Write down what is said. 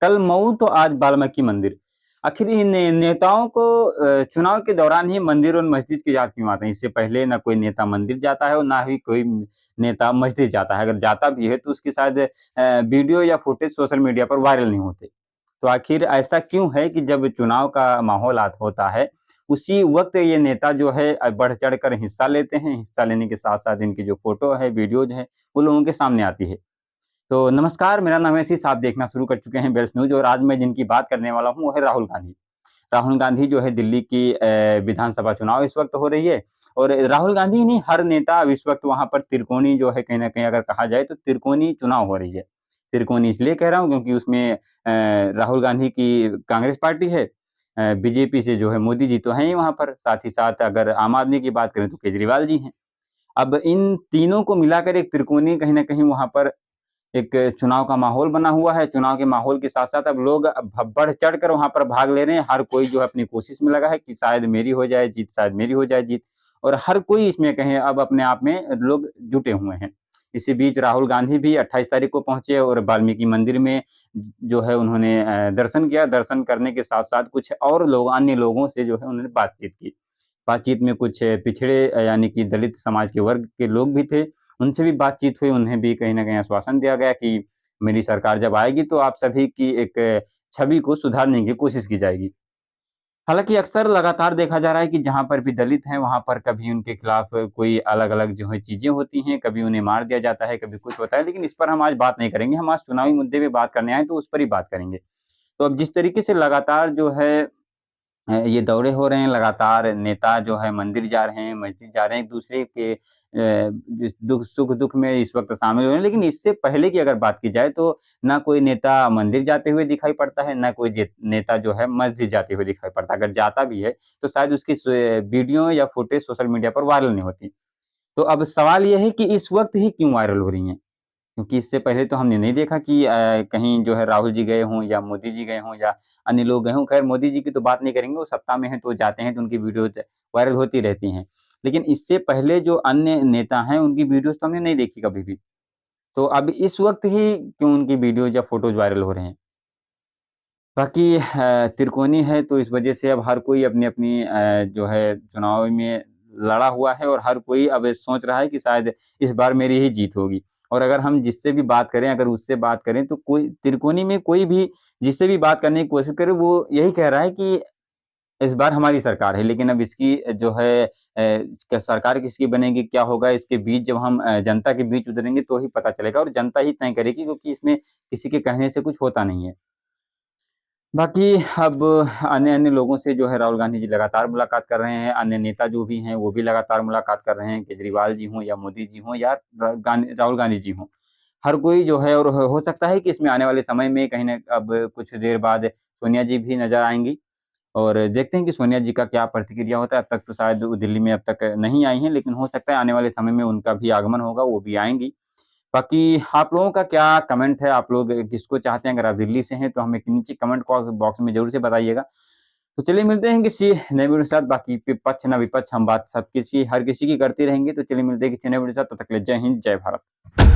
कल मऊ तो आज वाल्मीकि मंदिर। आखिर इन नेताओं को चुनाव के दौरान ही मंदिर और मस्जिद की याद क्यों आते हैं? इससे पहले ना कोई नेता मंदिर जाता है और ना ही कोई नेता मस्जिद जाता है। अगर जाता भी है तो उसकी शायद वीडियो या फुटेज सोशल मीडिया पर वायरल नहीं होते। तो आखिर ऐसा क्यों है कि जब चुनाव का माहौल होता है, उसी वक़्त ये नेता जो है बढ़-चढ़ कर हिस्सा लेते हैं। हिस्सा लेने के साथ-साथ इनकी जो फ़ोटो है, वीडियोज़ हैं, वो लोगों के सामने आती है। तो नमस्कार, मेरा नाम है आशीष, आप देखना शुरू कर चुके हैं बेल्स न्यूज़ और आज मैं जिनकी बात करने वाला हूँ, वो है राहुल गांधी। राहुल गांधी जो है दिल्ली की विधानसभा चुनाव इस वक़्त हो रही है और राहुल गांधी नहीं, हर नेता अब इस वक़्त वहाँ पर त्रिकोणी जो है कहीं न कहीं अगर कहा जाए तो त्रिकोणी चुनाव हो रही है। त्रिकोणी इसलिए कह रहा हूँ क्योंकि उसमें राहुल गांधी की कांग्रेस पार्टी है, बीजेपी से जो है मोदी जी तो हैं ही वहाँ पर, साथ ही साथ अगर आम आदमी की बात करें तो केजरीवाल जी हैं। अब इन तीनों को मिलाकर एक त्रिकोणी कहीं न कहीं वहाँ पर एक चुनाव का माहौल बना हुआ है। चुनाव के माहौल के साथ-साथ अब लोग बढ़-चढ़ कर वहाँ पर भाग ले रहे हैं। हर कोई जो है अपनी कोशिश में लगा है कि शायद मेरी हो जाए जीत, शायद मेरी हो जाए जीत और हर कोई इसमें कहें अब अपने आप में लोग जुटे हुए हैं। इसी बीच राहुल गांधी भी 28 तारीख को पहुँचे और वाल्मीकि मंदिर में जो है उन्होंने दर्शन किया। दर्शन करने के साथ-साथ कुछ और लोग अन्य लोगों से जो है उन्होंने बातचीत की। बातचीत में कुछ पिछड़े यानी कि दलित समाज के वर्ग के लोग भी थे, उनसे भी बातचीत हुई, उन्हें भी कहीं न कहीं आश्वासन दिया गया कि मेरी सरकार जब आएगी तो आप सभी की एक छवि को सुधारने की कोशिश की जाएगी। हालाँकि अक्सर लगातार देखा जा रहा है कि जहाँ पर भी दलित हैं, वहाँ पर कभी उनके खिलाफ कोई अलग-अलग जो है चीज़ें होती हैं, कभी उन्हें मार दिया जाता है, कभी कुछ होता है, लेकिन इस पर हम आज बात नहीं करेंगे, हम आज चुनावी मुद्दे पे बात करने आए हैं, तो उस पर ही बात करेंगे। तो अब जिस तरीके से लगातार जो है ये दौरे हो रहे हैं, लगातार नेता जो है मंदिर जा रहे हैं, मस्जिद जा रहे हैं, एक-दूसरे के इस सुख-दुःख में इस वक़्त शामिल हो रहे हैं। लेकिन इससे पहले की अगर बात की जाए तो ना कोई नेता मंदिर जाते हुए दिखाई पड़ता है, ना कोई नेता जो है मस्जिद जाते हुए दिखाई पड़ता है। अगर जाता भी है, तो शायद उसकी वीडियो या फुटेज सोशल मीडिया पर वायरल नहीं होती। तो अब सवाल ये है कि इस वक़्त ही क्यों वायरल हो रही हैं? क्योंकि इससे पहले तो हमने नहीं देखा कि कहीं जो है राहुल जी गए हों या मोदी जी गए हों या अन्य लोग गए हों। ख़ैर मोदी जी की तो बात नहीं करेंगे, वो सत्ता में हैं तो जाते हैं तो उनकी वीडियोज़ वायरल होती रहती हैं। लेकिन इससे पहले जो अन्य नेता हैं उनकी वीडियोज़ तो हमने नहीं देखी कभी भी। तो अब इस वक़्त ही क्यों उनकी वीडियोज़ या फ़ोटोज़ वायरल हो रहे हैं? बाकी तिरकोनी है तो इस वजह से अब हर कोई अपनी-अपनी जो है चुनाव में लड़ा हुआ है और हर कोई अब सोच रहा है कि शायद इस बार मेरी ही जीत होगी। और अगर हम जिससे भी बात करें, अगर उससे बात करें तो कोई तिरकोनी में कोई भी जिससे भी बात करने की कोशिश करे वो यही कह रहा है कि इस बार हमारी सरकार है। लेकिन अब इसकी जो है इसका सरकार किसकी बनेगी, क्या होगा इसके बीच जब हम जनता के बीच उतरेंगे तो ही पता चलेगा और जनता ही तय करेगी क्योंकि इसमें किसी के कहने से कुछ होता नहीं है। बाकी अब अन्य-अन्य लोगों से जो है राहुल गांधी जी लगातार मुलाकात कर रहे हैं, अन्य नेता जो भी हैं वो भी लगातार मुलाकात कर रहे हैं, केजरीवाल जी हों या मोदी जी हों या राहुल गांधी जी हों। हर कोई जो है और हो सकता है कि इसमें आने वाले समय में कहीं न अब कुछ देर बाद सोनिया जी भी नज़र आएँगी और देखते हैं कि सोनिया जी का क्या प्रतिक्रिया होता है। अब तक तो शायद वो दिल्ली में अब तक नहीं आई हैं, लेकिन हो सकता है आने वाले समय में उनका भी आगमन होगा, वो भी आएँगी। बाकी आप लोगों का क्या कमेंट है? आप लोग किसको चाहते हैं? अगर आप दिल्ली से हैं, तो हमें नीचे कमेंट बॉक्स में ज़रूर से बताइएगा। तो चलिए मिलते हैं किसी नए वीडियो के साथ। बाकी विपक्ष ना विपक्ष हम बात सब किसी हर किसी की करते रहेंगे। तो चलिए मिलते हैं किसी नए वीडियो के साथ। तब तक के लिए जय हिंद, जय भारत।